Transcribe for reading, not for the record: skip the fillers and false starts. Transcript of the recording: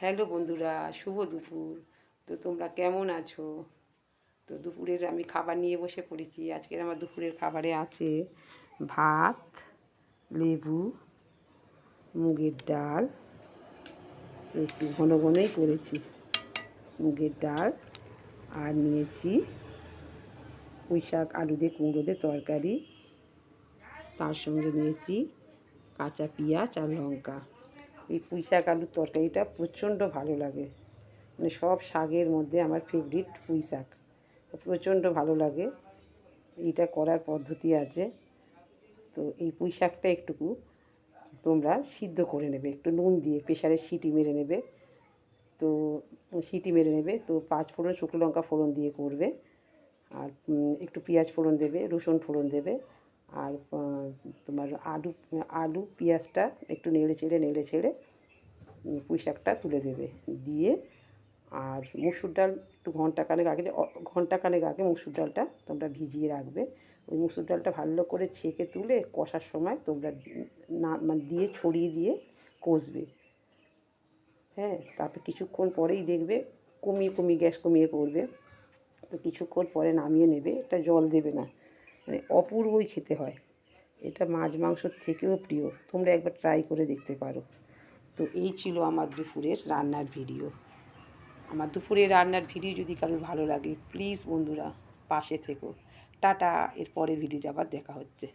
Hello বন্ধুরা, শুভ দুপুর। তো তোমরা কেমন আছো? তো দুপুরের আমি খাবার নিয়ে বসে পড়েছি। আজকের আমার দুপুরের খাবারে আছে ভাত, লেবু, মুগের ডাল। তো একটু ঘন ঘনই করেছি মুগের ডাল। আর নিয়েছি পুঁই শাক আলু দিয়ে কুমড়ো দিয়ে তরকারি। তার সঙ্গে নিয়েছি কাঁচা পেঁয়াজ আর লঙ্কা। এই পুঁই শাক আলুর তরকারিটা প্রচণ্ড ভালো লাগে, মানে সব শাকের মধ্যে আমার ফেভারিট পুঁই শাক, প্রচণ্ড ভালো লাগে। এইটা করার পদ্ধতি আছে। তো এই পুঁই শাকটা একটুকু তোমরা সিদ্ধ করে নেবে, একটু নুন দিয়ে প্রেশারে সিটি মেরে নেবে। তো সিটি মেরে নেবে, তো 5 ফোড়ন শুকনো লঙ্কা ফোড়ন দিয়ে করবে। আর একটু পেঁয়াজ ফোড়ন দেবে, রসুন ফোড়ন দেবে। আর তোমার আলু পেঁয়াজটা একটু নেড়ে ছেড়ে পুঁই শাকটা তুলে দেবে, দিয়ে আর মুসুর ডাল একটু ঘন্টাখানেক আগে মুসুর ডালটা তোমরা ভিজিয়ে রাখবে। ওই মুসুর ডালটা ভালো করে ছেঁকে তুলে কষার সময় তোমরা মানে দিয়ে ছড়িয়ে দিয়ে কষবে। হ্যাঁ, তারপর কিছুক্ষণ পরেই দেখবে গ্যাস কমিয়ে করবে। তো কিছুক্ষণ পরে নামিয়ে নেবে। এটা জল দেবে না, মানে অপূর্বই খেতে হয়। এটা মাছ মাংসর থেকেও প্রিয়। তোমরা একবার ট্রাই করে দেখতে পারো। তো এই ছিল আমার দুপুরের রান্নার ভিডিও। আমার দুপুরের রান্নার ভিডিও যদি কারোর ভালো লাগে, প্লিজ বন্ধুরা পাশে থেকো। টাটা, এর পরের ভিডিওতে আবার দেখা হচ্ছে।